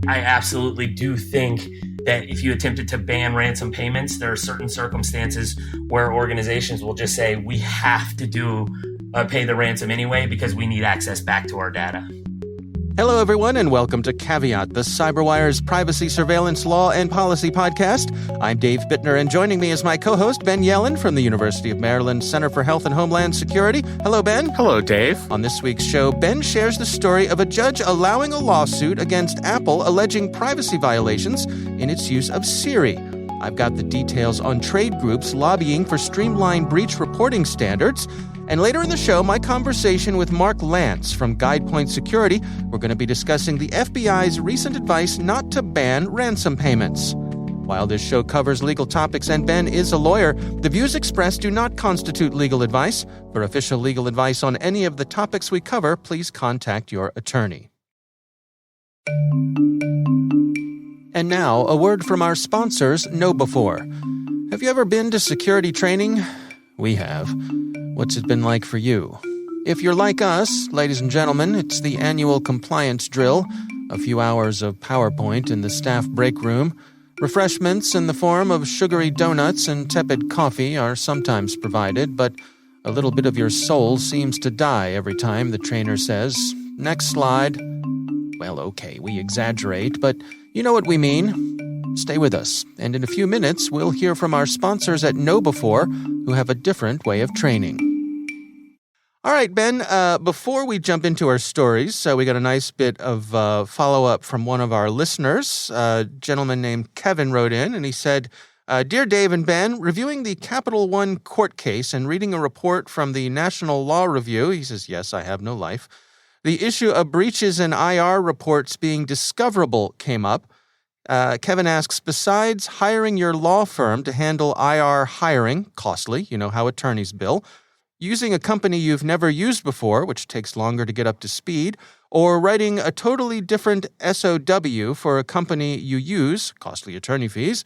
I absolutely do think that if you attempted to ban ransom payments, there are certain circumstances where organizations will just say, we have to pay the ransom anyway because we need access back to our data. Hello, everyone, and welcome to Caveat, the CyberWire's privacy surveillance law and policy podcast. I'm Dave Bittner, and joining me is my co-host, Ben Yellen from the University of Maryland Center for Health and Homeland Security. Hello, Ben. Hello, Dave. On this week's show, Ben shares the story of a judge allowing a lawsuit against Apple alleging privacy violations in its use of Siri. I've got the details on trade groups lobbying for streamlined breach reporting standards. And later in the show, my conversation with Mark Lance from GuidePoint Security. We're going to be discussing the FBI's recent advice not to ban ransom payments. While this show covers legal topics and Ben is a lawyer, the views expressed do not constitute legal advice. For official legal advice on any of the topics we cover, please contact your attorney. And now, a word from our sponsors, KnowBe4. Have you ever been to security training? We have. What's it been like for you? If you're like us, ladies and gentlemen, it's the annual compliance drill, a few hours of PowerPoint in the staff break room. Refreshments in the form of sugary donuts and tepid coffee are sometimes provided, but a little bit of your soul seems to die every time the trainer says, "Next slide." Well, okay, we exaggerate, but you know what we mean. Stay with us, and in a few minutes, we'll hear from our sponsors at KnowBe4, who have a different way of training. All right, Ben, before we jump into our stories, we got a nice bit of follow-up from one of our listeners. A gentleman named Kevin wrote in, and he said, Dear Dave and Ben, reviewing the Capital One court case and reading a report from the National Law Review, he says, yes, I have no life, the issue of breaches in IR reports being discoverable came up. Kevin asks, besides hiring your law firm to handle IR hiring, costly, you know how attorneys bill, using a company you've never used before, which takes longer to get up to speed, or writing a totally different SOW for a company you use, costly attorney fees,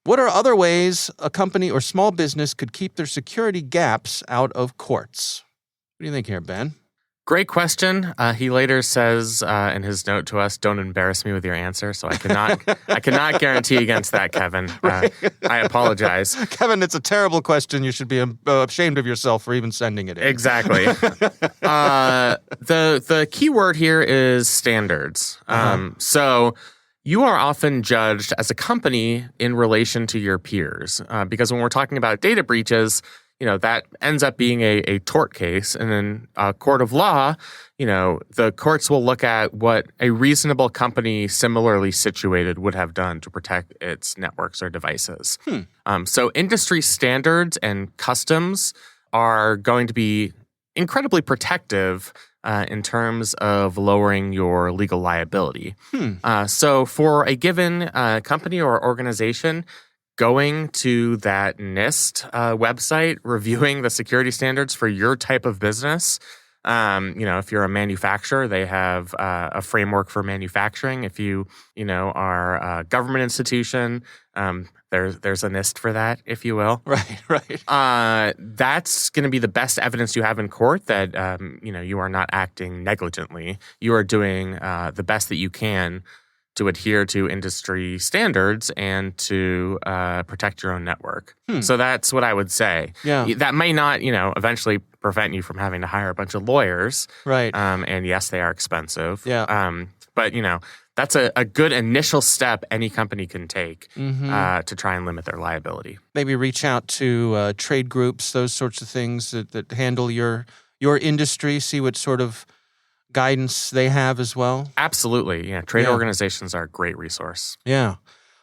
what are other ways a company or small business could keep their security gaps out of courts? What do you think here, Ben? Great question. He later says in his note to us, "Don't embarrass me with your answer." So I cannot guarantee against that, Kevin. Right. I apologize, Kevin. It's a terrible question. You should be ashamed of yourself for even sending it in. Exactly. The key word here is standards. So you are often judged as a company in relation to your peers because when we're talking about data breaches, that ends up being a tort case. And in a court of law, the courts will look at what a reasonable company similarly situated would have done to protect its networks or devices. So industry standards and customs are going to be incredibly protective in terms of lowering your legal liability. So for a given company or organization, going to that NIST website, reviewing the security standards for your type of business. If you're a manufacturer, they have a framework for manufacturing. If you are a government institution, there's a NIST for that, if you will. Right. That's going to be the best evidence you have in court that you are not acting negligently. You are doing the best that you can to adhere to industry standards and to protect your own network. So that's what I would say. Yeah. That may not, eventually prevent you from having to hire a bunch of lawyers. Right. And yes, they are expensive. Yeah. But, that's a good initial step any company can take to try and limit their liability. Maybe reach out to trade groups, those sorts of things that handle your industry, see what sort of guidance they have as well? Absolutely. Yeah. Trade organizations are a great resource. Yeah.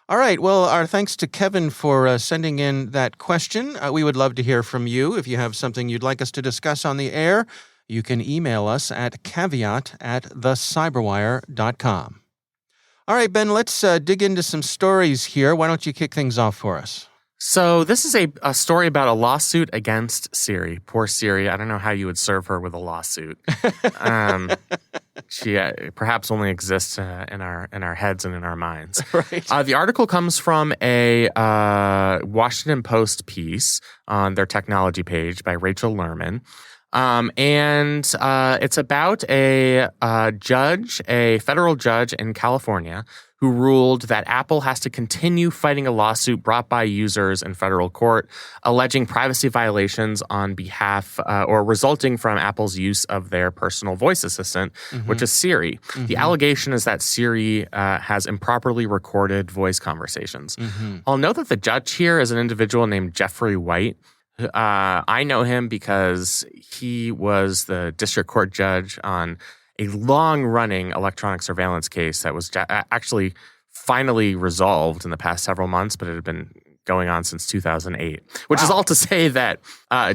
All right. Well, our thanks to Kevin for sending in that question. We would love to hear from you. If you have something you'd like us to discuss on the air, you can email us at caveat@thecyberwire.com. All right, Ben, let's dig into some stories here. Why don't you kick things off for us? So this is a story about a lawsuit against Siri. Poor Siri. I don't know how you would serve her with a lawsuit. She perhaps only exists in our heads and in our minds. Right. The article comes from a Washington Post piece on their technology page by Rachel Lerman. It's about a federal judge in California who ruled that Apple has to continue fighting a lawsuit brought by users in federal court alleging privacy violations on behalf or resulting from Apple's use of their personal voice assistant, which is Siri. The allegation is that Siri has improperly recorded voice conversations. I'll note that the judge here is an individual named Jeffrey White. I know him because he was the district court judge on a long-running electronic surveillance case that was actually finally resolved in the past several months, but it had been going on since 2008, which is all to say that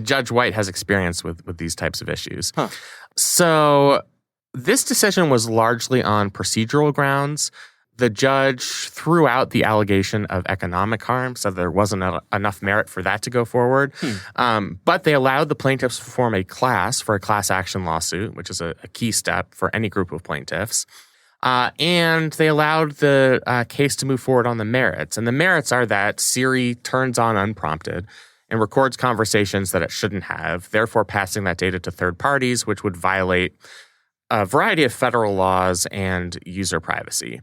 Judge White has experience with these types of issues. So this decision was largely on procedural grounds. The judge threw out the allegation of economic harm, so there wasn't enough merit for that to go forward. But they allowed the plaintiffs to form a class for a class action lawsuit, which is a key step for any group of plaintiffs. And they allowed the case to move forward on the merits. And the merits are that Siri turns on unprompted and records conversations that it shouldn't have, therefore passing that data to third parties, which would violate a variety of federal laws and user privacy.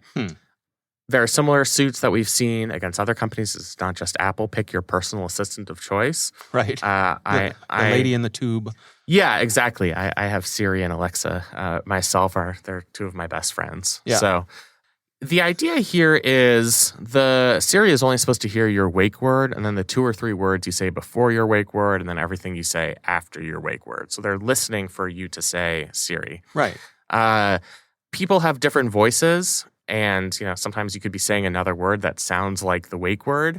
There are similar suits that we've seen against other companies. It's not just Apple. Pick your personal assistant of choice. Right. The lady in the tube. Yeah, exactly. I have Siri and Alexa myself. They're two of my best friends. Yeah. So the idea here is the Siri is only supposed to hear your wake word and then the 2 or 3 words you say before your wake word and then everything you say after your wake word. So they're listening for you to say Siri. Right. People have different voices. And, sometimes you could be saying another word that sounds like the wake word.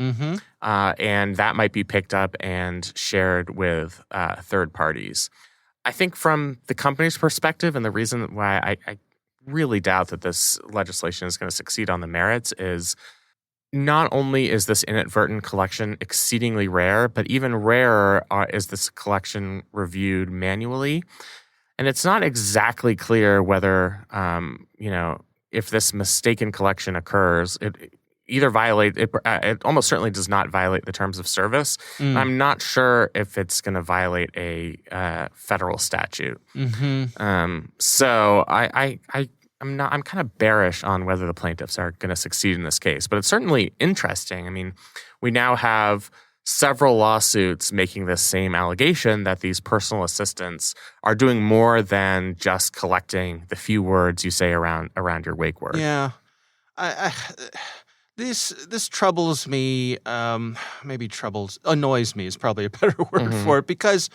And that might be picked up and shared with third parties. I think from the company's perspective, and the reason why I really doubt that this legislation is going to succeed on the merits is not only is this inadvertent collection exceedingly rare, but even rarer is this collection reviewed manually. And it's not exactly clear whether, if this mistaken collection occurs, it either violates it almost certainly does not violate the terms of service. I'm not sure if it's going to violate a federal statute. So I'm kind of bearish on whether the plaintiffs are going to succeed in this case, but it's certainly interesting. I mean, we now have several lawsuits making this same allegation that these personal assistants are doing more than just collecting the few words you say around your wake word. Yeah. This troubles me. Annoys me is probably a better word for it, because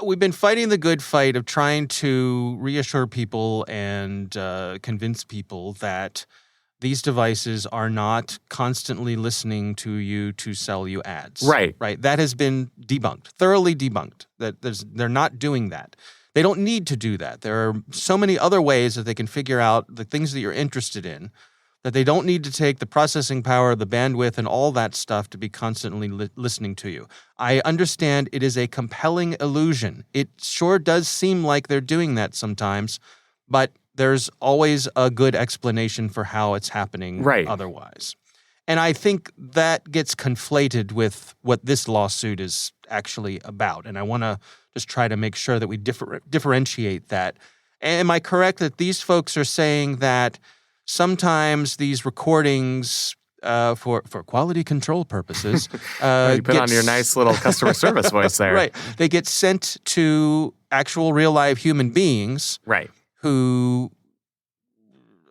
we've been fighting the good fight of trying to reassure people and convince people that these devices are not constantly listening to you to sell you ads. Right. That has been debunked, thoroughly debunked, that they're not doing that. They don't need to do that. There are so many other ways that they can figure out the things that you're interested in, that they don't need to take the processing power, the bandwidth, and all that stuff to be constantly listening to you. I understand it is a compelling illusion. It sure does seem like they're doing that sometimes, but there's always a good explanation for how it's happening otherwise. And I think that gets conflated with what this lawsuit is actually about. And I want to just try to make sure that we differentiate that. Am I correct that these folks are saying that sometimes these recordings for quality control purposes you put on your nice little customer service voice there. Right. They get sent to actual real live human beings. Right. Who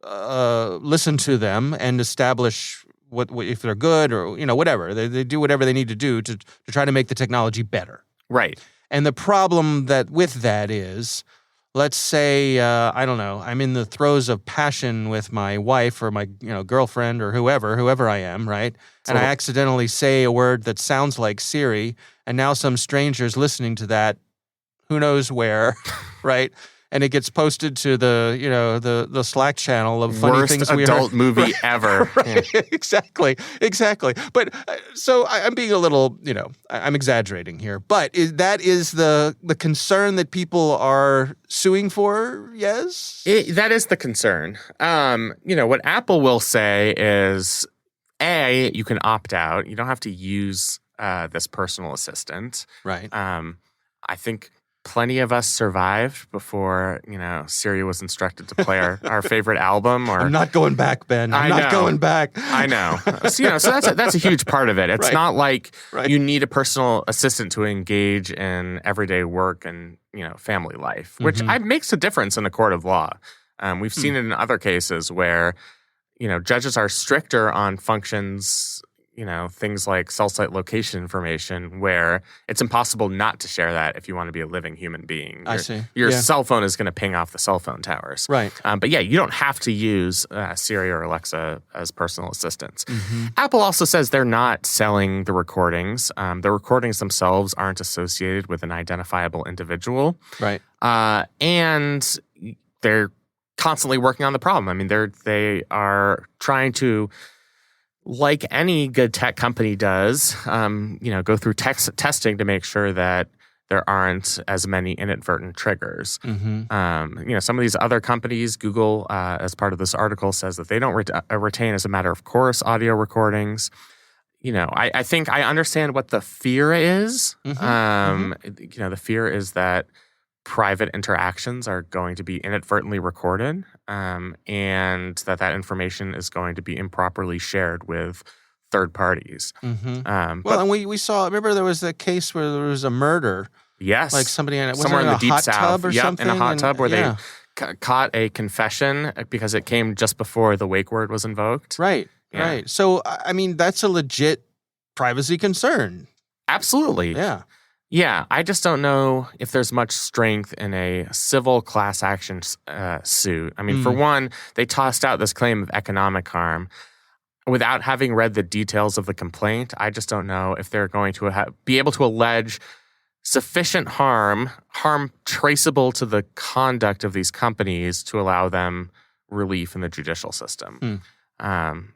listen to them and establish what if they're good or whatever. They do whatever they need to do to try to make the technology better. Right. And the problem with that is, let's say I don't know, I'm in the throes of passion with my wife or my girlfriend or whoever I am, right? And I accidentally say a word that sounds like Siri, and now some stranger's listening to that, who knows where, right? And it gets posted to the Slack channel of funny worst things we heard. adult movie ever. Right. Yeah. Exactly. But so I'm being a little, I'm exaggerating here. But that is the concern that people are suing for? Yes, that is the concern. What Apple will say is, you can opt out. You don't have to use this personal assistant. Right. I think plenty of us survived before, Siri was instructed to play our favorite album. Or I'm not going back, Ben. I'm not going back. I know. So that's a huge part of it. It's not like you need a personal assistant to engage in everyday work and, family life, which makes a difference in a court of law. We've seen it in other cases where, judges are stricter on functions, things like cell site location information, where it's impossible not to share that if you want to be a living human being. I see. Your cell phone is going to ping off the cell phone towers. Right. But yeah, you don't have to use Siri or Alexa as personal assistants. Apple also says they're not selling the recordings. The recordings themselves aren't associated with an identifiable individual. Right. And they're constantly working on the problem. I mean, they are trying to, like any good tech company does, go through testing to make sure that there aren't as many inadvertent triggers. Some of these other companies, Google, as part of this article, says that they don't retain as a matter of course audio recordings. I think I understand what the fear is. The fear is that private interactions are going to be inadvertently recorded, and that information is going to be improperly shared with third parties. And we saw, remember there was a case where there was a murder. Yes. Like somebody somewhere in the deep hot south. tub or something? In a hot tub where they caught a confession because it came just before the wake word was invoked. Right. So, I mean, that's a legit privacy concern. Absolutely. Yeah. Yeah, I just don't know if there's much strength in a civil class action suit. I mean, for one, they tossed out this claim of economic harm. Without having read the details of the complaint, I just don't know if they're going to be able to allege sufficient harm traceable to the conduct of these companies to allow them relief in the judicial system.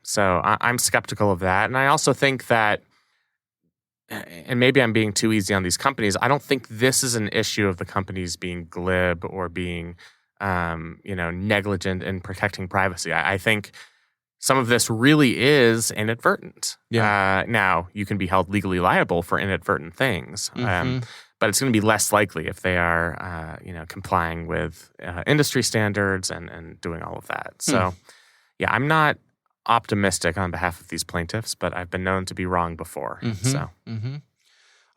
So I'm skeptical of that. And I also think that, and maybe I'm being too easy on these companies, I don't think this is an issue of the companies being glib or being, negligent in protecting privacy. I think some of this really is inadvertent. Now, you can be held legally liable for inadvertent things, but it's going to be less likely if they are, complying with industry standards and doing all of that. So, yeah, I'm not optimistic on behalf of these plaintiffs, but I've been known to be wrong before.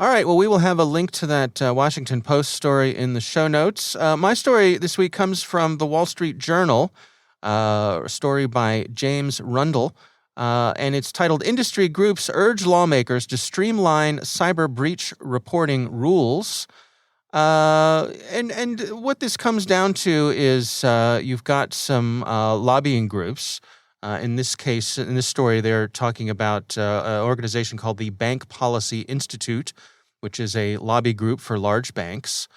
All right. Well, we will have a link to that Washington Post story in the show notes. My story this week comes from the Wall Street Journal, a story by James Rundle, and it's titled "Industry Groups Urge Lawmakers to Streamline Cyber Breach Reporting Rules." And what this comes down to is you've got some lobbying groups. In this case, in this story, they're talking about an organization called the Bank Policy Institute, which is a lobby group for large banks.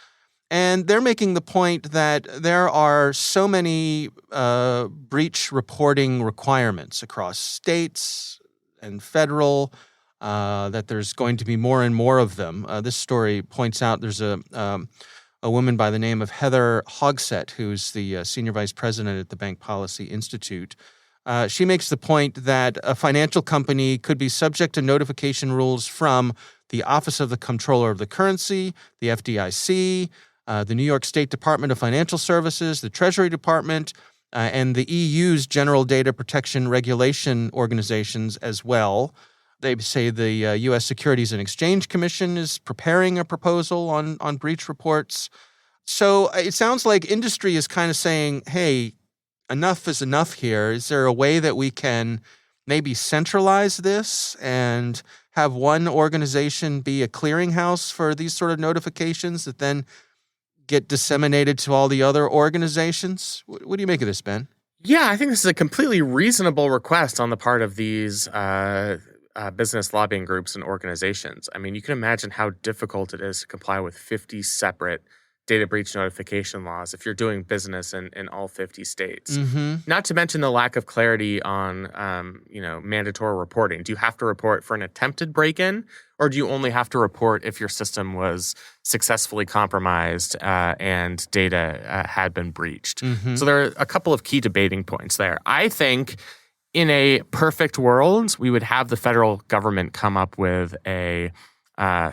And they're making the point that there are so many breach reporting requirements across states and federal that there's going to be more and more of them. This story points out there's a woman by the name of Heather Hogsett, who's the senior vice president at the Bank Policy Institute. She makes the point that a financial company could be subject to notification rules from the Office of the Comptroller of the Currency, the FDIC, the New York State Department of Financial Services, the Treasury Department, and the EU's General Data Protection Regulation organizations as well. They say the U.S. Securities and Exchange Commission is preparing a proposal on breach reports. So it sounds like industry is kind of saying, hey, enough is enough here. Is there a way that we can maybe centralize this and have one organization be a clearinghouse for these sort of notifications that then get disseminated to all the other organizations? What do you make of this, Ben? Yeah, I think this is a completely reasonable request on the part of these business lobbying groups and organizations. I mean, you can imagine how difficult it is to comply with 50 separate data breach notification laws if you're doing business in all 50 states. Not to mention the lack of clarity on, mandatory reporting. Do you have to report for an attempted break-in, or do you only have to report if your system was successfully compromised and data had been breached? So there are a couple of key debating points there. I think in a perfect world, we would have the federal government come up with a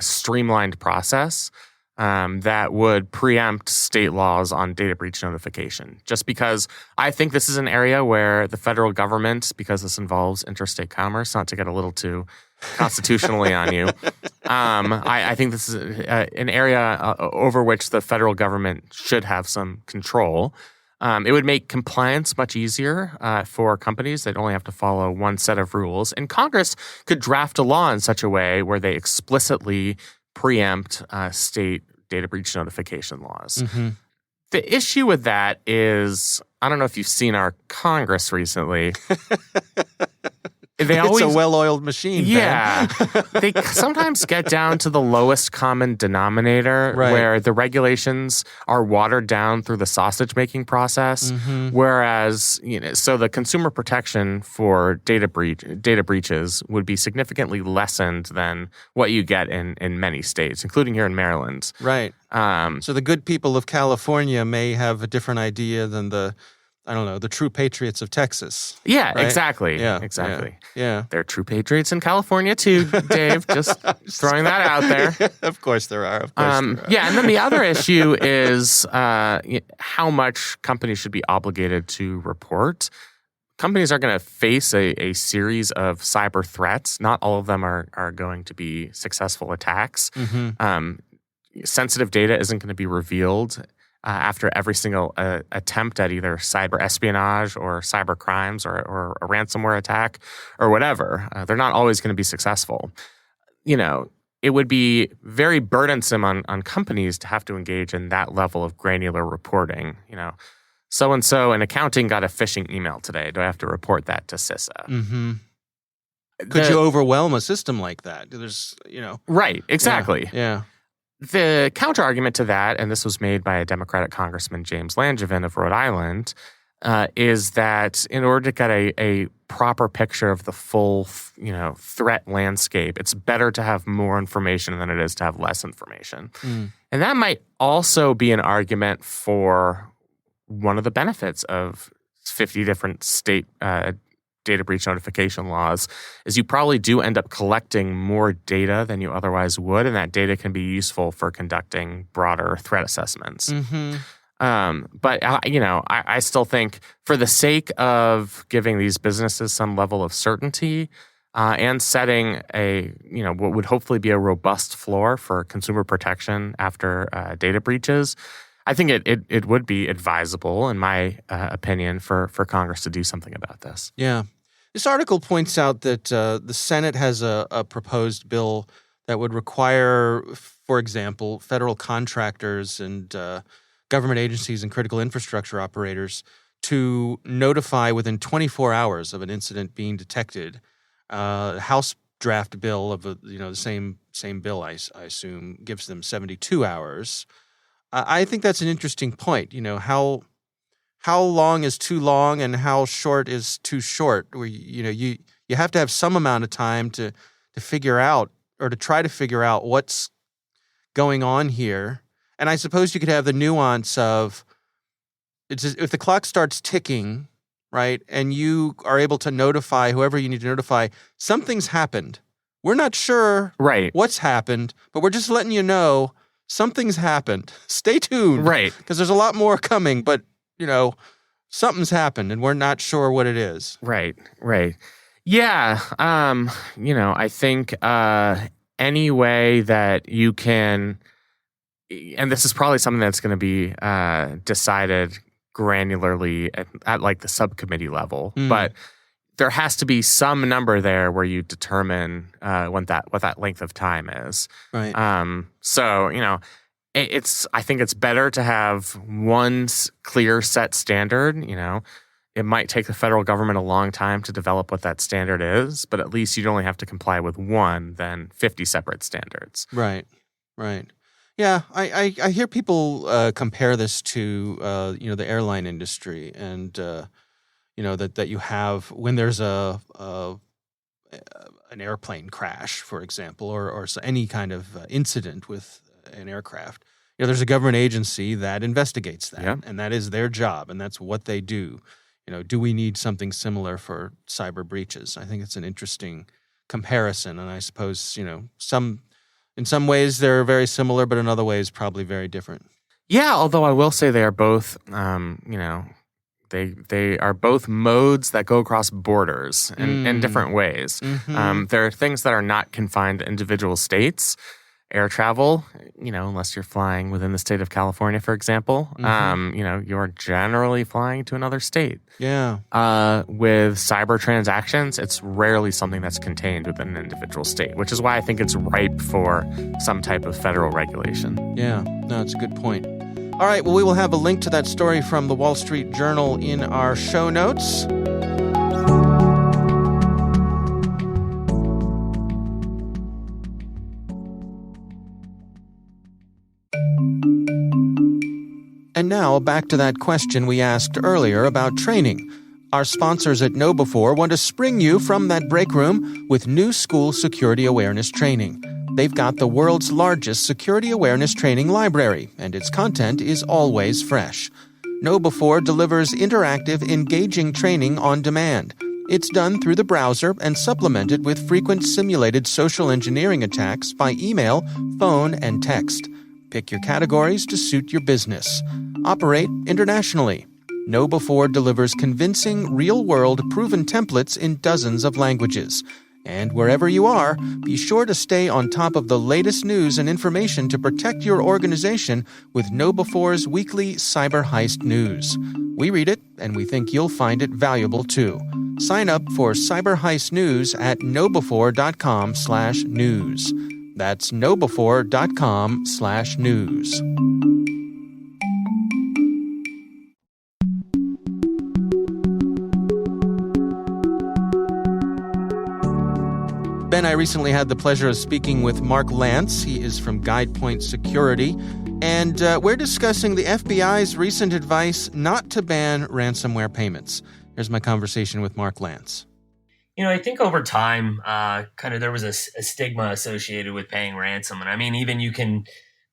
streamlined process that would preempt state laws on data breach notification. Just because I think this is an area where the federal government, because this involves interstate commerce, not to get a little too constitutionally on you, I think this is an area over which the federal government should have some control. It would make compliance much easier for companies. They'd only have to follow one set of rules. And Congress could draft a law in such a way where they explicitly preempt state data breach notification laws. Mm-hmm. The issue with that is, I don't know if you've seen our Congress recently. It's a well-oiled machine. Yeah. They sometimes get down to the lowest common denominator, where the regulations are watered down through the sausage-making process, whereas, so the consumer protection for data breaches would be significantly lessened than what you get in many states, including here in Maryland. Right. So the good people of California may have a different idea than the true patriots of Texas. Yeah, right? Exactly. Yeah, exactly. Yeah. There are true patriots in California too, Dave. Just throwing that out there. Of course there are. Yeah, and then the other issue is how much companies should be obligated to report. Companies are going to face a series of cyber threats. Not all of them are going to be successful attacks. Sensitive data isn't going to be revealed after every single attempt at either cyber espionage or cyber crimes or a ransomware attack or whatever. They're not always going to be successful. It would be very burdensome on companies to have to engage in that level of granular reporting. So-and-so in accounting got a phishing email today. Do I have to report that to CISA? Mm-hmm. Could you overwhelm a system like that? There's, Right, exactly. Yeah. The counter-argument to that, and this was made by a Democratic Congressman, James Langevin of Rhode Island, is that in order to get a proper picture of the full, threat landscape, it's better to have more information than it is to have less information. And that might also be an argument for one of the benefits of 50 different state data breach notification laws is you probably do end up collecting more data than you otherwise would, and that data can be useful for conducting broader threat assessments. But I still think for the sake of giving these businesses some level of certainty and setting what would hopefully be a robust floor for consumer protection after data breaches, I think it would be advisable, in my opinion, for Congress to do something about this. Yeah. This article points out that the Senate has a proposed bill that would require, for example, federal contractors and government agencies and critical infrastructure operators to notify within 24 hours of an incident being detected. House draft bill of the same bill, I assume, gives them 72 hours. I think that's an interesting point. How long is too long and how short is too short? Where you have to have some amount of time to figure out or to try to figure out what's going on here. And I suppose you could have the nuance of if the clock starts ticking, right, and you are able to notify whoever you need to notify, something's happened. We're not sure what's happened, but we're just letting you know something's happened. Stay tuned. Right. Because there's a lot more coming, but something's happened and we're not sure what it is. Right. Yeah. I think any way that you can, and this is probably something that's going to be decided granularly at like the subcommittee level, but there has to be some number there where you determine what that length of time is. Right. I think it's better to have one clear set standard. It might take the federal government a long time to develop what that standard is, but at least you'd only have to comply with one than 50 separate standards. Right. Yeah, I hear people compare this to the airline industry, and that you have when there's an airplane crash, for example, or any kind of incident with an aircraft. There's a government agency that investigates that, and that is their job, and that's what they do. Do we need something similar for cyber breaches? I think it's an interesting comparison, and I suppose some In some ways, they're very similar, but in other ways, probably very different. Yeah, although I will say they are both, they are both modes that go across borders in different ways. Mm-hmm. There are things that are not confined to individual states. Air travel, unless you're flying within the state of California, for example, you're generally flying to another state. Yeah. With cyber transactions, it's rarely something that's contained within an individual state, which is why I think it's ripe for some type of federal regulation. Yeah, no, it's a good point. All right, well, we will have a link to that story from the Wall Street Journal in our show notes. And now, back to that question we asked earlier about training. Our sponsors at KnowBe4 want to spring you from that break room with new school security awareness training. They've got the world's largest security awareness training library, and its content is always fresh. KnowBe4 delivers interactive, engaging training on demand. It's done through the browser and supplemented with frequent simulated social engineering attacks by email, phone, and text. Pick your categories to suit your business. Operate internationally. KnowBe4 delivers convincing, real-world, proven templates in dozens of languages. And wherever you are, be sure to stay on top of the latest news and information to protect your organization with KnowBe4's weekly Cyber Heist News. We read it, and we think you'll find it valuable too. Sign up for Cyber Heist News at knowbe4.com/news. That's knowbe4.com/news. Ben, I recently had the pleasure of speaking with Mark Lance. He is from GuidePoint Security, and we're discussing the FBI's recent advice not to ban ransomware payments. Here's my conversation with Mark Lance. I think over time, there was a stigma associated with paying ransom. And I mean, even you can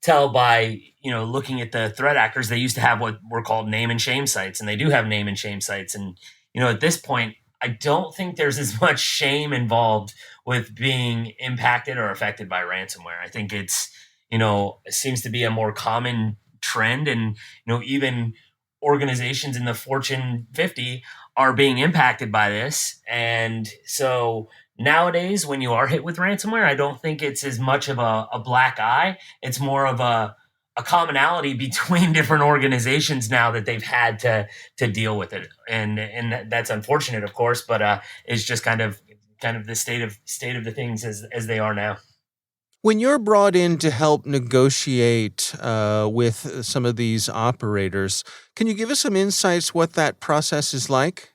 tell by, looking at the threat actors, they used to have what were called name and shame sites, and they do have name and shame sites. And, at this point, I don't think there's as much shame involved with being impacted or affected by ransomware. I think it seems to be a more common trend. And, even organizations in the Fortune 50 are being impacted by this. And so nowadays, when you are hit with ransomware, I don't think it's as much of a black eye. It's more of a commonality between different organizations now that they've had to deal with it. And that's unfortunate, of course, but it's just kind of the state of the things as they are now. When you're brought in to help negotiate with some of these operators, can you give us some insights what that process is like?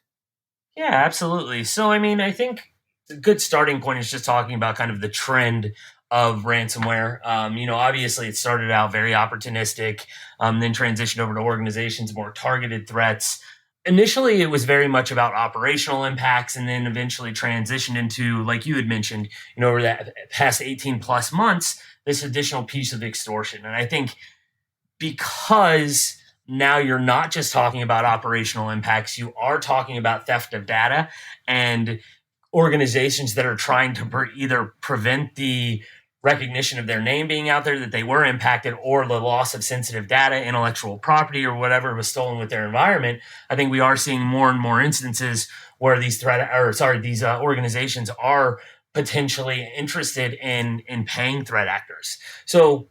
Yeah, absolutely. So, I think a good starting point is just talking about kind of the trend of ransomware. Obviously it started out very opportunistic, then transitioned over to organizations, more targeted threats. Initially, it was very much about operational impacts, and then eventually transitioned into, like you had mentioned, over that past 18 plus months, this additional piece of extortion. And I think because now you're not just talking about operational impacts, you are talking about theft of data and organizations that are trying to either prevent the recognition of their name being out there that they were impacted, or the loss of sensitive data, intellectual property, or whatever was stolen with their environment. I think we are seeing more and more instances where these organizations are potentially interested in paying threat actors. So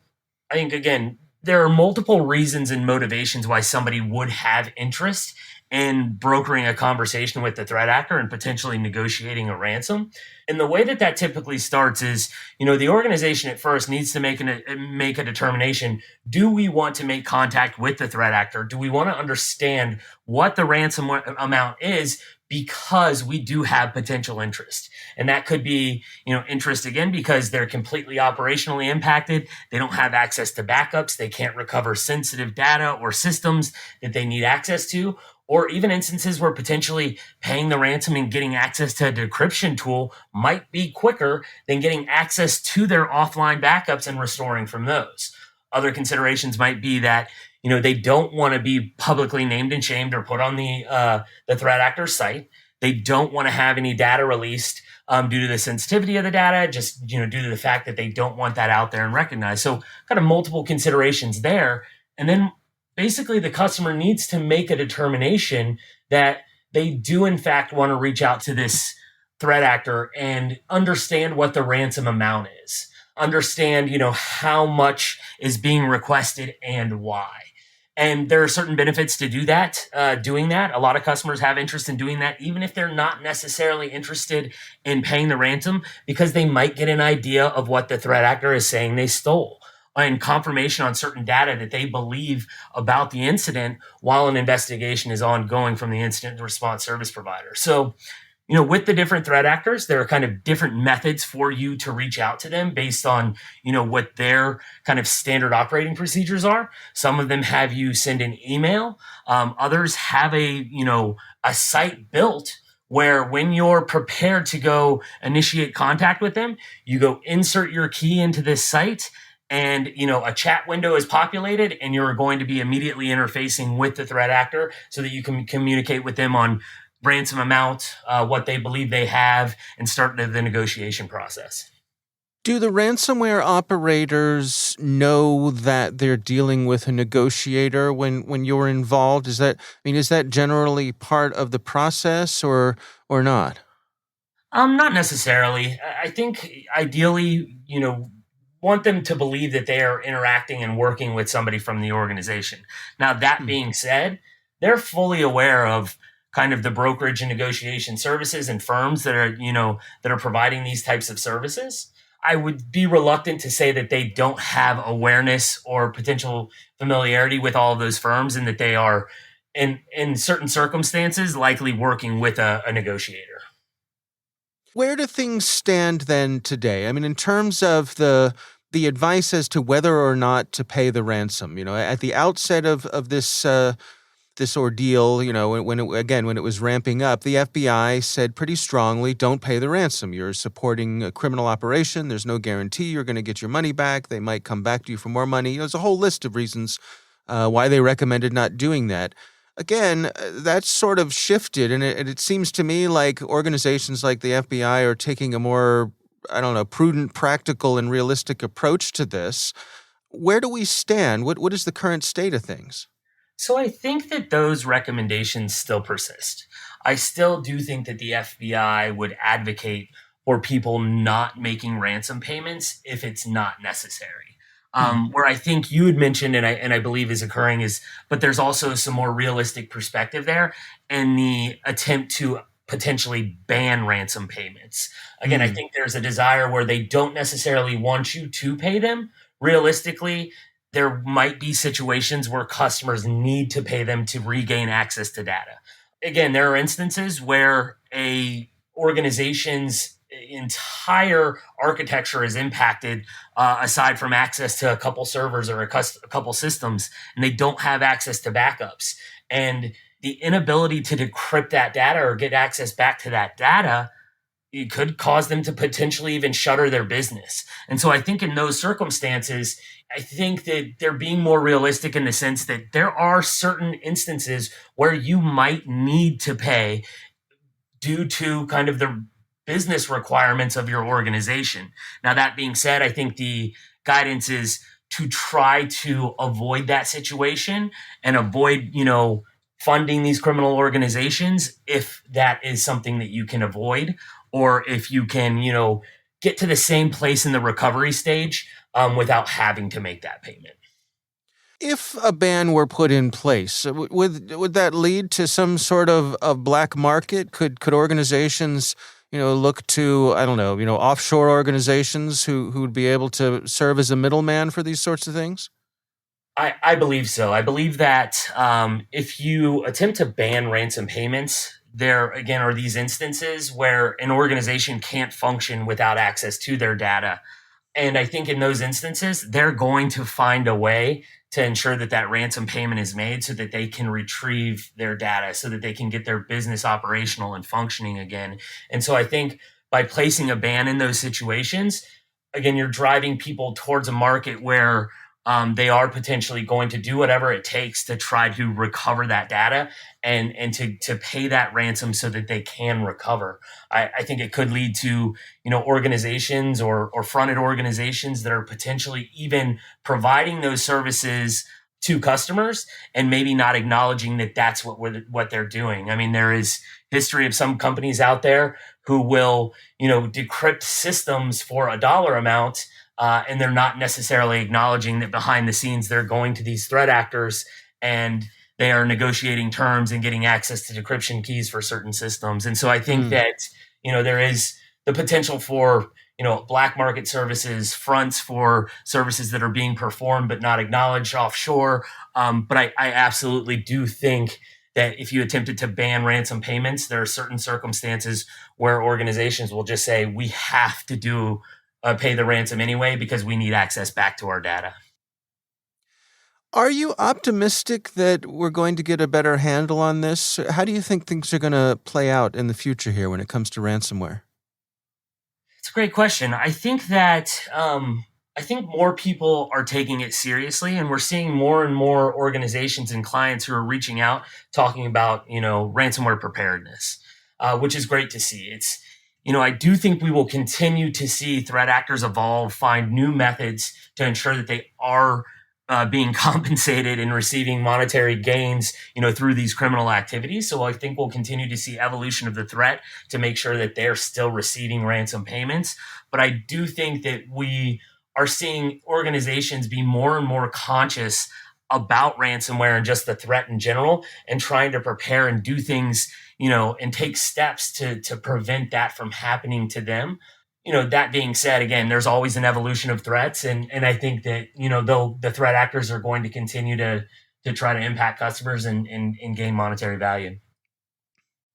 I think, again, there are multiple reasons and motivations why somebody would have interest in brokering a conversation with the threat actor and potentially negotiating a ransom. And the way that typically starts is, the organization at first needs to make a determination. Do we want to make contact with the threat actor? Do we want to understand what the ransom amount is? Because we do have potential interest. And that could be, interest again, because they're completely operationally impacted. They don't have access to backups. They can't recover sensitive data or systems that they need access to. Or even instances where potentially paying the ransom and getting access to a decryption tool might be quicker than getting access to their offline backups and restoring from those. Other considerations might be that, they don't want to be publicly named and shamed or put on the threat actor's site. They don't want to have any data released due to the sensitivity of the data, just due to the fact that they don't want that out there and recognized. So kind of multiple considerations there. And then basically the customer needs to make a determination that they do in fact want to reach out to this threat actor and understand what the ransom amount is, understand, how much is being requested and why. And there are certain benefits to do that, doing that. A lot of customers have interest in doing that, even if they're not necessarily interested in paying the ransom, because they might get an idea of what the threat actor is saying they stole and confirmation on certain data that they believe about the incident while an investigation is ongoing from the incident response service provider. So, with the different threat actors, there are kind of different methods for you to reach out to them based on, what their kind of standard operating procedures are. Some of them have you send an email. Others have a site built where when you're prepared to go initiate contact with them, you go insert your key into this site and, a chat window is populated and you're going to be immediately interfacing with the threat actor so that you can communicate with them on ransom amount, what they believe they have, and start the negotiation process. Do the ransomware operators know that they're dealing with a negotiator when you're involved? Is that generally part of the process or not? Not necessarily. I think ideally, want them to believe that they are interacting and working with somebody from the organization. Now, that being said, they're fully aware of kind of the brokerage and negotiation services and firms that are providing these types of services. I would be reluctant to say that they don't have awareness or potential familiarity with all of those firms and that they are in certain circumstances likely working with a negotiator. Where do things stand then today? I mean, in terms of the advice as to whether or not to pay the ransom, at the outset of this this ordeal, when it was ramping up, the FBI said pretty strongly, don't pay the ransom. You're supporting a criminal operation. There's no guarantee you're going to get your money back. They might come back to you for more money. There's a whole list of reasons why they recommended not doing that. Again, that's sort of shifted, and it seems to me like organizations like the FBI are taking a more, prudent, practical, and realistic approach to this. Where do we stand? What is the current state of things? So I think that those recommendations still persist. I still do think that the FBI would advocate for people not making ransom payments if it's not necessary. Where I think you had mentioned, and I believe is occurring but there's also some more realistic perspective there and the attempt to potentially ban ransom payments. Again, I think there's a desire where they don't necessarily want you to pay them. Realistically, there might be situations where customers need to pay them to regain access to data. Again, there are instances where a organization's entire architecture is impacted, aside from access to a couple servers or a couple systems, and they don't have access to backups. And the inability to decrypt that data or get access back to that data, it could cause them to potentially even shutter their business. And so I think in those circumstances, I think that they're being more realistic in the sense that there are certain instances where you might need to pay due to kind of the business requirements of your organization. Now, that being said, I think the guidance is to try to avoid that situation and avoid, funding these criminal organizations if that is something that you can avoid, or if you can, get to the same place in the recovery stage without having to make that payment. If a ban were put in place, would that lead to some sort of black market? Could organizations, look to, offshore organizations who would be able to serve as a middleman for these sorts of things? I believe so. I believe that if you attempt to ban ransom payments, there, again, are these instances where an organization can't function without access to their data. And I think in those instances, they're going to find a way to ensure that that ransom payment is made so that they can retrieve their data, so that they can get their business operational and functioning again. And so I think by placing a ban in those situations, again, you're driving people towards a market where they are potentially going to do whatever it takes to try to recover that data and to pay that ransom so that they can recover. I think it could lead to, organizations or fronted organizations that are potentially even providing those services to customers and maybe not acknowledging that that's what they're doing. I mean, there is history of some companies out there who will, decrypt systems for a dollar amount, and they're not necessarily acknowledging that behind the scenes they're going to these threat actors and they are negotiating terms and getting access to decryption keys for certain systems. And so I think that, there is the potential for, black market services, fronts for services that are being performed but not acknowledged offshore. But I absolutely do think that if you attempted to ban ransom payments, there are certain circumstances where organizations will just say, we have to pay the ransom anyway because we need access back to our data. Are you optimistic that we're going to get a better handle on this? How do you think things are going to play out in the future here when it comes to ransomware? It's a great question. I think that more people are taking it seriously, and we're seeing more and more organizations and clients who are reaching out talking about, ransomware preparedness, which is great to see. It's, I do think we will continue to see threat actors evolve, find new methods to ensure that they are being compensated and receiving monetary gains, through these criminal activities. So I think we'll continue to see evolution of the threat to make sure that they're still receiving ransom payments. But I do think that we are seeing organizations be more and more conscious about ransomware and just the threat in general and trying to prepare and do things, and take steps to prevent that from happening to them. That being said, again, there's always an evolution of threats. And I think that, the threat actors are going to continue to try to impact customers and gain monetary value.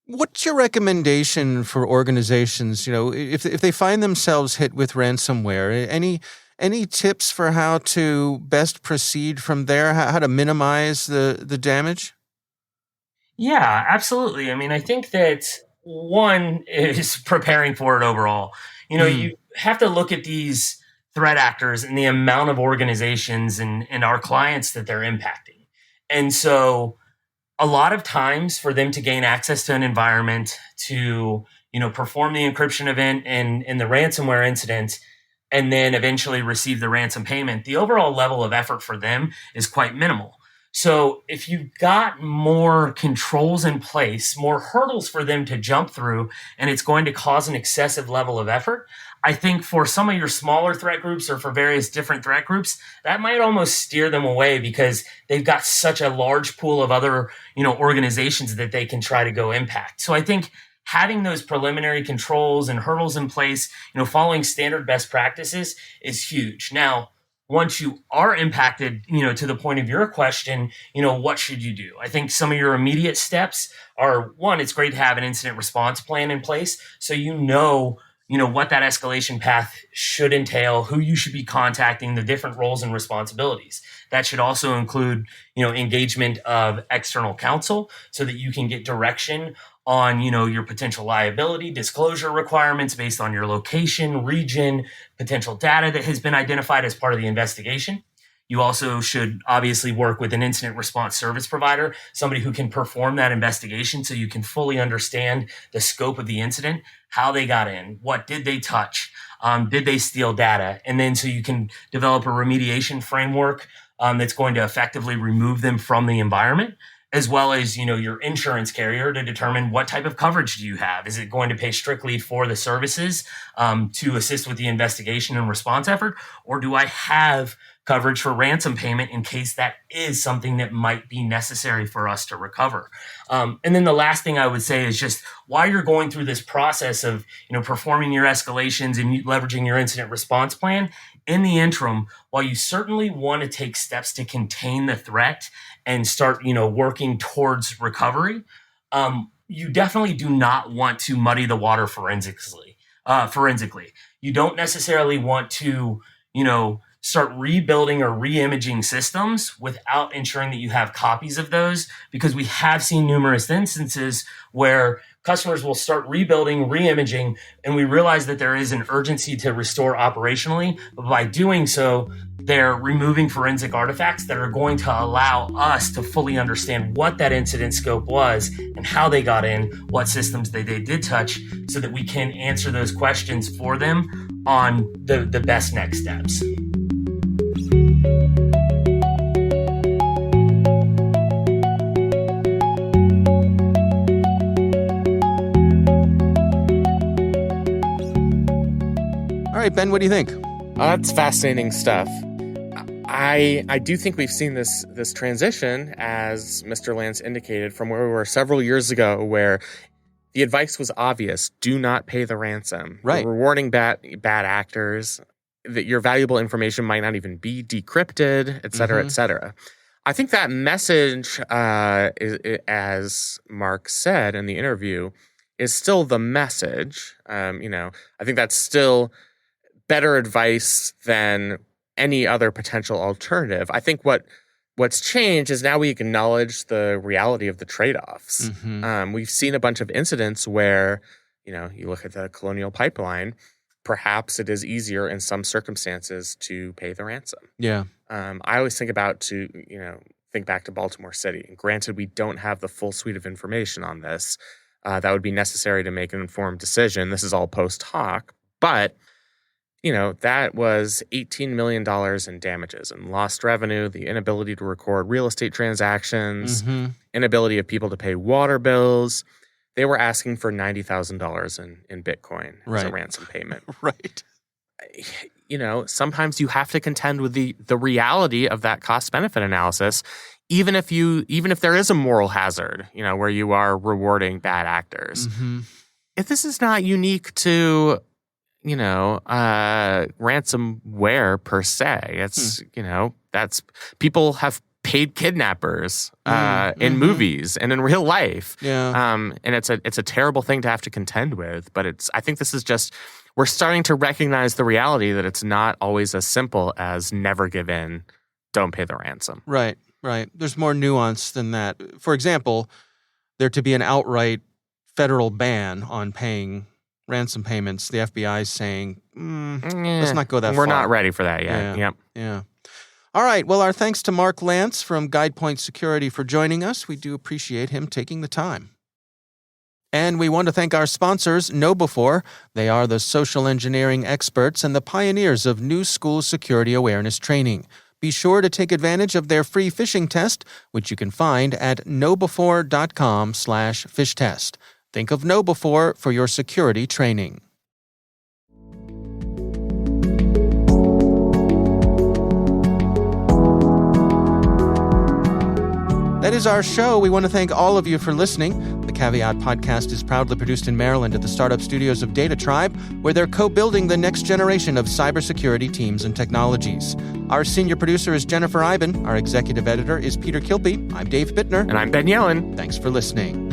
What's your recommendation for organizations, if they find themselves hit with ransomware? Any tips for how to best proceed from there, how to minimize the damage? Yeah, absolutely. I mean, I think that one is preparing for it overall. You have to look at these threat actors and the amount of organizations and our clients that they're impacting. And so a lot of times for them to gain access to an environment to, perform the encryption event and the ransomware incident, and then eventually receive the ransom payment, the overall level of effort for them is quite minimal. So if you've got more controls in place, more hurdles for them to jump through, and it's going to cause an excessive level of effort, I think for some of your smaller threat groups or for various different threat groups, that might almost steer them away because they've got such a large pool of other, organizations that they can try to go impact. So I think having those preliminary controls and hurdles in place, following standard best practices is huge. Now, once you are impacted, to the point of your question, what should you do? I think some of your immediate steps are, one, it's great to have an incident response plan in place. So what that escalation path should entail, who you should be contacting, the different roles and responsibilities. That should also include, engagement of external counsel so that you can get direction on, your potential liability, disclosure requirements based on your location, region, potential data that has been identified as part of the investigation. You also should obviously work with an incident response service provider, somebody who can perform that investigation so you can fully understand the scope of the incident, how they got in, what did they touch, did they steal data, and then so you can develop a remediation framework that's going to effectively remove them from the environment, as well as, your insurance carrier to determine what type of coverage do you have. Is it going to pay strictly for the services to assist with the investigation and response effort? Or do I have coverage for ransom payment in case that is something that might be necessary for us to recover? And then the last thing I would say is just while you're going through this process of, performing your escalations and leveraging your incident response plan, in the interim, while you certainly want to take steps to contain the threat and start, working towards recovery, you definitely do not want to muddy the water forensically. You don't necessarily want to, start rebuilding or re-imaging systems without ensuring that you have copies of those, because we have seen numerous instances where customers will start rebuilding, re-imaging, and we realize that there is an urgency to restore operationally. But by doing so, they're removing forensic artifacts that are going to allow us to fully understand what that incident scope was and how they got in, what systems they did touch, so that we can answer those questions for them on the best next steps. All right, Ben, what do you think? That's fascinating stuff. I do think we've seen this transition, as Mr. Lance indicated, from where we were several years ago, where the advice was obvious: do not pay the ransom. Right. You're rewarding bad actors. That your valuable information might not even be decrypted, et cetera, et cetera. I think that message, as Mark said in the interview, is still the message. I think that's still better advice than any other potential alternative. I think what's changed is now we acknowledge the reality of the trade-offs. We've seen a bunch of incidents where, you look at the Colonial Pipeline, perhaps it is easier in some circumstances to pay the ransom. Yeah. I always think back to Baltimore City. And granted, we don't have the full suite of information on this. That would be necessary to make an informed decision. This is all post hoc, but that was $18 million in damages and lost revenue, the inability to record real estate transactions, inability of people to pay water bills. They were asking for $90,000 in Bitcoin as a ransom payment. Right. Sometimes you have to contend with the reality of that cost-benefit analysis, even if there is a moral hazard, where you are rewarding bad actors. If this is not unique to ransomware per se. It's, that's people have paid kidnappers in movies and in real life. Yeah. And it's a terrible thing to have to contend with. But I think this is just, we're starting to recognize the reality that it's not always as simple as never give in, don't pay the ransom. Right. There's more nuance than that. For example, there to be an outright federal ban on paying ransom payments, the FBI is saying, let's not go that far. We're not ready for that yet. Yeah. All right. Well, our thanks to Mark Lance from GuidePoint Security for joining us. We do appreciate him taking the time. And we want to thank our sponsors, KnowBe4. They are the social engineering experts and the pioneers of new school security awareness training. Be sure to take advantage of their free phishing test, which you can find at knowbe4.com/fishtest. Think of KnowBe4 for your security training. That is our show. We want to thank all of you for listening. The Caveat podcast is proudly produced in Maryland at the startup studios of Data Tribe, where they're co-building the next generation of cybersecurity teams and technologies. Our senior producer is Jennifer Iben. Our executive editor is Peter Kilpie. I'm Dave Bittner. And I'm Ben Yellen. Thanks for listening.